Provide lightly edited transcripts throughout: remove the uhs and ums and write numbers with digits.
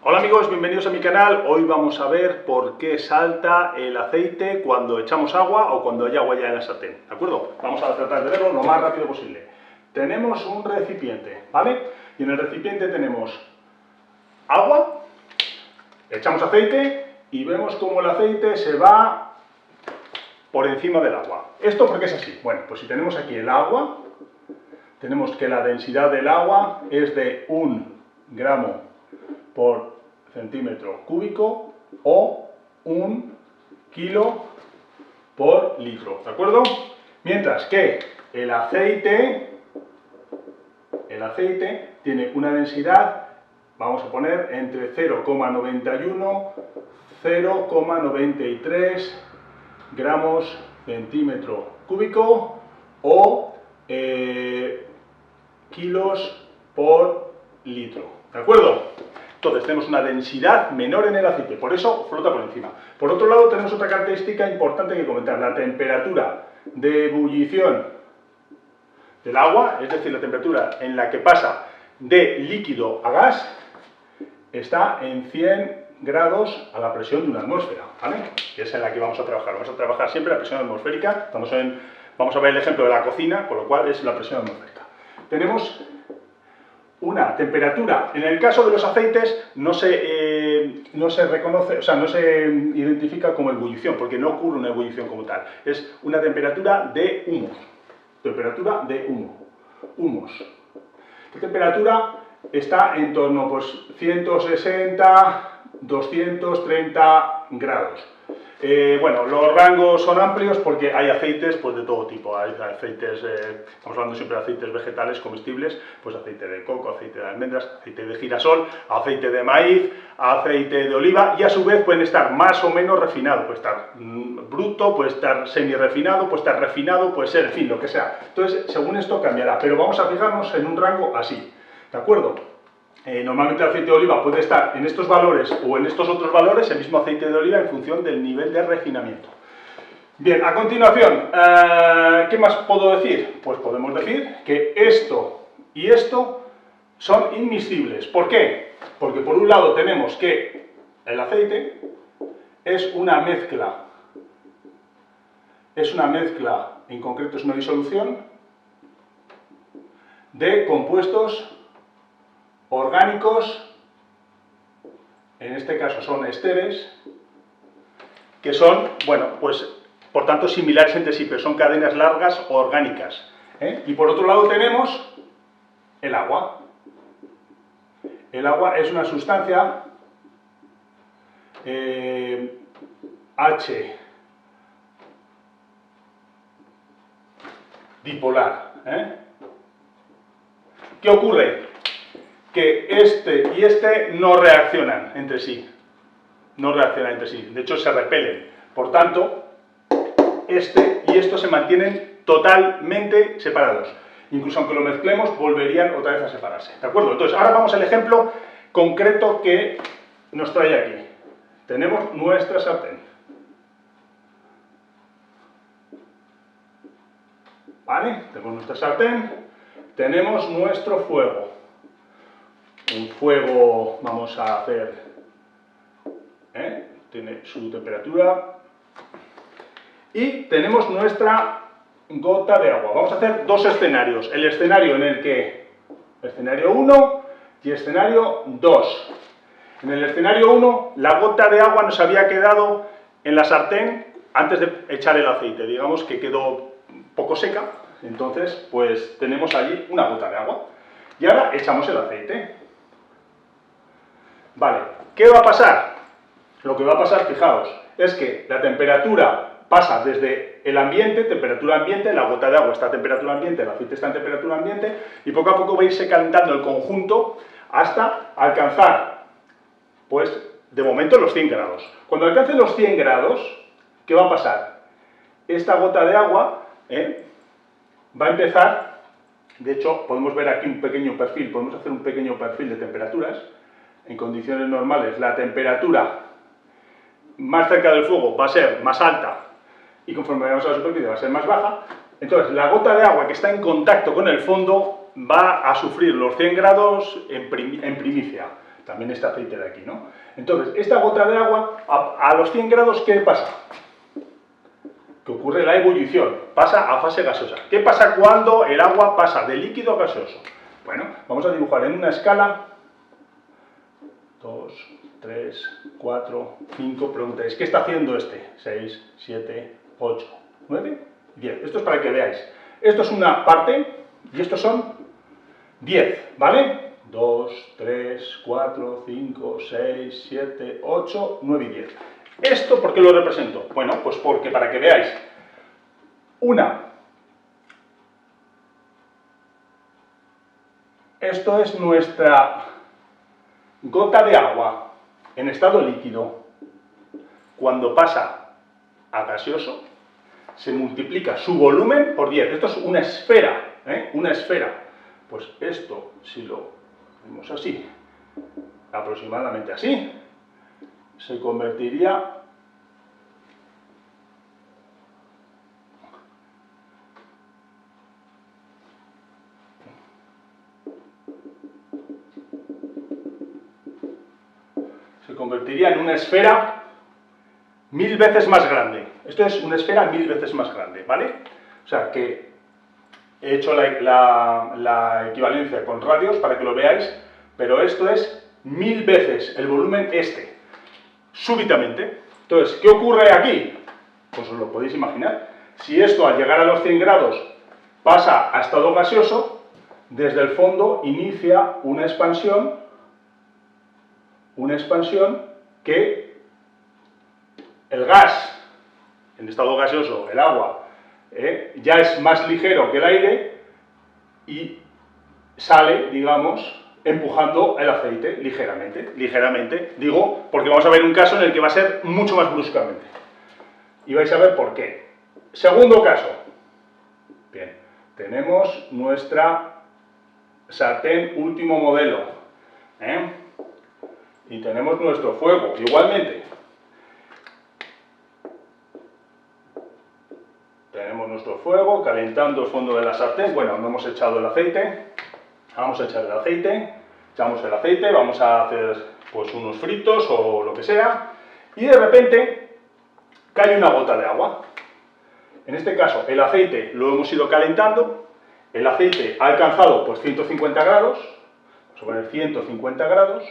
Hola amigos, bienvenidos a mi canal. Hoy vamos a ver por qué salta el aceite cuando echamos agua o cuando hay agua ya en la sartén, ¿de acuerdo? Vamos a tratar de verlo lo más rápido posible. Tenemos un recipiente, ¿vale? Y en el recipiente tenemos agua, echamos aceite y vemos cómo el aceite se va por encima del agua. ¿Esto por qué es así? Bueno, pues si tenemos aquí el agua, tenemos que la densidad del agua es de 1 gramo por centímetro cúbico o 1 kilo por litro, ¿de acuerdo? Mientras que el aceite tiene una densidad, vamos a poner, entre 0,91 0,93 gramos centímetro cúbico o kilos por litro, ¿de acuerdo? Entonces tenemos una densidad menor en el aceite, por eso flota por encima. Por otro lado tenemos otra característica importante que comentar, la temperatura de ebullición del agua, es decir, la temperatura en la que pasa de líquido a gas, está en 100 grados a la presión de una atmósfera, ¿vale? Que es en la que vamos a trabajar. Vamos a trabajar siempre la presión atmosférica. Vamos a ver el ejemplo de la cocina, con lo cual es la presión atmosférica. Tenemos una temperatura, en el caso de los aceites no se reconoce, o sea, no se identifica como ebullición, porque no ocurre una ebullición como tal. Es una temperatura de humos. Temperatura de humos. La temperatura está en torno a 160, 230 grados. Bueno, los rangos son amplios porque hay aceites pues, de todo tipo. Hay aceites, estamos hablando siempre de aceites vegetales comestibles, pues aceite de coco, aceite de almendras, aceite de girasol, aceite de maíz, aceite de oliva y a su vez pueden estar más o menos refinados. Puede estar bruto, puede estar semi-refinado, puede estar refinado, puede ser, en fin, lo que sea. Entonces, según esto cambiará, pero vamos a fijarnos en un rango así, ¿de acuerdo? Normalmente el aceite de oliva puede estar en estos valores o en estos otros valores, el mismo aceite de oliva en función del nivel de refinamiento. Bien, a continuación, ¿qué más puedo decir? Pues podemos decir que esto y esto son inmiscibles. ¿Por qué? Porque por un lado tenemos que el aceite es una mezcla, en concreto es una disolución de compuestos orgánicos, en este caso son esteres, que son, bueno, pues por tanto similares entre sí, pero son cadenas largas orgánicas. Y por otro lado tenemos el agua. El agua es una sustancia H dipolar. ¿Qué ocurre? Que este y este no reaccionan entre sí. De hecho, se repelen. Por tanto, este y esto se mantienen totalmente separados. Incluso aunque lo mezclemos, volverían otra vez a separarse. ¿De acuerdo? Entonces, ahora vamos al ejemplo concreto que nos trae aquí. Tenemos nuestra sartén. ¿Vale? Tenemos nuestra sartén. Tenemos nuestro fuego. Un fuego, vamos a hacer, tiene su temperatura y tenemos nuestra gota de agua. Vamos a hacer dos escenarios, el escenario en el que, escenario 1 y escenario 2. En el escenario 1 la gota de agua nos había quedado en la sartén antes de echar el aceite, digamos que quedó poco seca, entonces pues tenemos allí una gota de agua y ahora echamos el aceite. Vale, ¿qué va a pasar? Lo que va a pasar, fijaos, es que la temperatura pasa desde el ambiente, temperatura ambiente, la gota de agua está a temperatura ambiente, el aceite está a temperatura ambiente, y poco a poco va a irse calentando el conjunto hasta alcanzar, pues, de momento los 100 grados. Cuando alcance los 100 grados, ¿qué va a pasar? Esta gota de agua va a empezar, de hecho, podemos ver aquí un pequeño perfil, podemos hacer un pequeño perfil de temperaturas. En condiciones normales la temperatura más cerca del fuego va a ser más alta y conforme vayamos a la superficie va a ser más baja. Entonces la gota de agua que está en contacto con el fondo va a sufrir los 100 grados en primicia. también este aceite de aquí, ¿no? Entonces, esta gota de agua, a los 100 grados, ¿qué pasa? Que ocurre la ebullición, pasa a fase gaseosa. ¿Qué pasa cuando el agua pasa de líquido a gaseoso? Bueno, vamos a dibujar en una escala 2, 3, 4, 5, preguntáis, ¿qué está haciendo este? 6, 7, 8, 9, 10. Esto es para que veáis. Esto es una parte y estos son 10, ¿vale? 2, 3, 4, 5, 6, 7, 8, 9 y 10. ¿Esto por qué lo represento? Bueno, pues porque para que veáis, esto es nuestra gota de agua en estado líquido. Cuando pasa a gaseoso, se multiplica su volumen por 10. Esto es una esfera, ¿eh? Una esfera. Pues esto, si lo vemos así, aproximadamente así, se convertiría en una esfera 1000 veces más grande. Esto es una esfera 1000 veces más grande, ¿vale? O sea que he hecho la equivalencia con radios para que lo veáis, pero esto es 1000 veces el volumen este, súbitamente. Entonces, ¿qué ocurre aquí? Pues os lo podéis imaginar. Si esto al llegar a los 100 grados pasa a estado gaseoso, desde el fondo inicia una expansión que el gas, en estado gaseoso, el agua, ya es más ligero que el aire y sale, digamos, empujando el aceite ligeramente, digo, porque vamos a ver un caso en el que va a ser mucho más bruscamente. Y vais a ver por qué. Segundo caso. Bien, tenemos nuestra sartén último modelo, y tenemos nuestro fuego, igualmente. Tenemos nuestro fuego calentando el fondo de la sartén. Bueno, no hemos echado el aceite. Vamos a echar el aceite. Echamos el aceite, vamos a hacer pues unos fritos o lo que sea. Y de repente cae una gota de agua. En este caso, el aceite lo hemos ido calentando. El aceite ha alcanzado pues 150 grados. Vamos a poner 150 grados.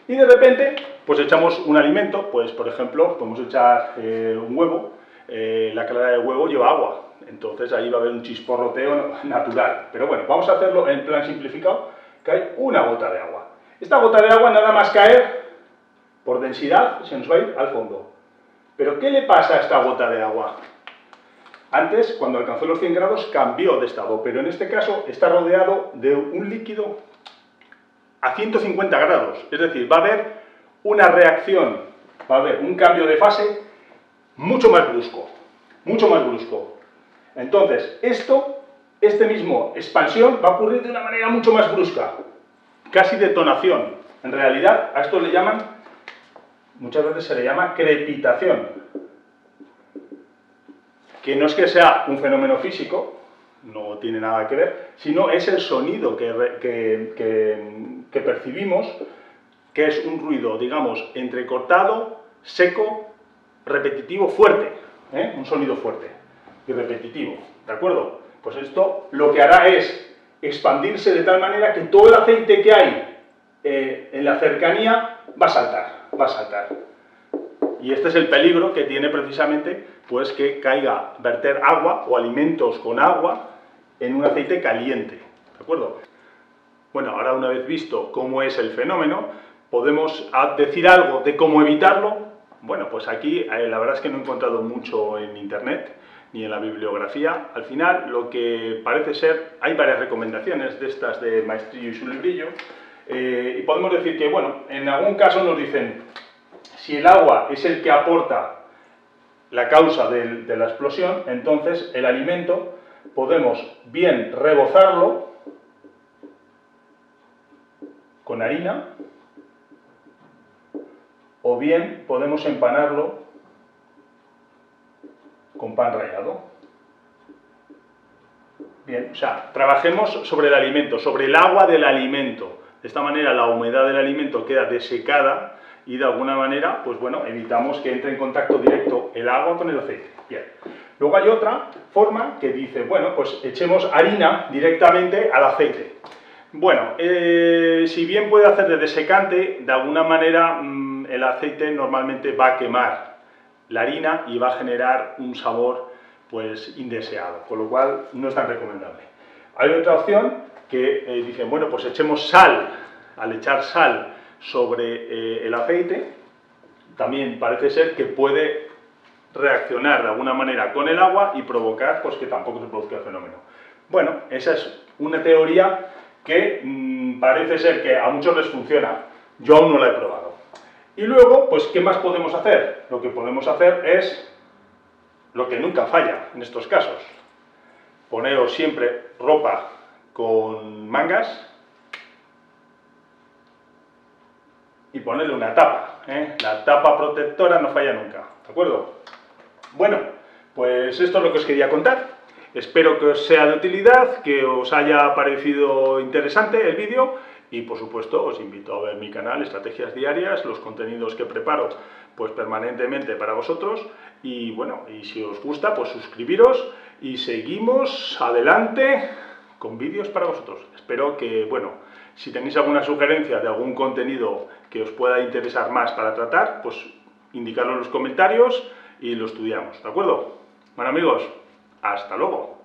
Y de repente, pues echamos un alimento, pues por ejemplo, podemos echar un huevo, la clara del huevo lleva agua, entonces ahí va a haber un chisporroteo natural. Pero bueno, vamos a hacerlo en plan simplificado, cae una gota de agua. Esta gota de agua nada más caer, por densidad, se nos va a ir al fondo. Pero ¿qué le pasa a esta gota de agua? Antes, cuando alcanzó los 100 grados, cambió de estado, pero en este caso está rodeado de un líquido a 150 grados, es decir, va a haber una reacción, va a haber un cambio de fase mucho más brusco, Entonces, esta misma expansión va a ocurrir de una manera mucho más brusca, casi detonación. En realidad, a esto le llaman, muchas veces se le llama crepitación, que no es que sea un fenómeno físico, no tiene nada que ver, sino es el sonido que percibimos, que es un ruido, digamos, entrecortado, seco, repetitivo, fuerte, un sonido fuerte y repetitivo, ¿de acuerdo? Pues esto lo que hará es expandirse de tal manera que todo el aceite que hay en la cercanía va a saltar. Y este es el peligro que tiene precisamente, pues que caiga, verter agua o alimentos con agua en un aceite caliente, ¿de acuerdo? Bueno, ahora una vez visto cómo es el fenómeno, ¿podemos decir algo de cómo evitarlo? Bueno, pues aquí la verdad es que no he encontrado mucho en internet, ni en la bibliografía. Al final, lo que parece ser, hay varias recomendaciones de estas de Maestrillo y su librillo, y podemos decir que, bueno, en algún caso nos dicen, si el agua es el que aporta la causa de la explosión, entonces el alimento podemos bien rebozarlo con harina o bien podemos empanarlo con pan rallado. Bien, o sea, trabajemos sobre el alimento, sobre el agua del alimento, De esta manera la humedad del alimento queda desecada y de alguna manera, pues bueno, evitamos que entre en contacto directo el agua con el aceite. Bien. Luego hay otra forma que dice, bueno, pues echemos harina directamente al aceite. Bueno, si bien puede hacer de desecante, de alguna manera el aceite normalmente va a quemar la harina y va a generar un sabor pues indeseado, con lo cual no es tan recomendable. Hay otra opción que dicen, bueno, pues echemos sal. Al echar sal sobre el aceite, también parece ser que puede reaccionar de alguna manera con el agua y provocar pues que tampoco se produzca el fenómeno. Bueno, esa es una teoría que parece ser que a muchos les funciona. Yo aún no la he probado. Y luego, pues, ¿qué más podemos hacer? Lo que podemos hacer es lo que nunca falla en estos casos. Poneros siempre ropa con mangas y ponerle una tapa. La tapa protectora no falla nunca, ¿de acuerdo? Bueno, pues esto es lo que os quería contar. Espero que os sea de utilidad, que os haya parecido interesante el vídeo y por supuesto os invito a ver mi canal Estrategias Diarias, los contenidos que preparo pues permanentemente para vosotros y bueno, y si os gusta pues suscribiros y seguimos adelante con vídeos para vosotros. Espero que, bueno, si tenéis alguna sugerencia de algún contenido que os pueda interesar más para tratar, pues indicadlo en los comentarios y lo estudiamos, ¿de acuerdo? Bueno amigos, hasta luego.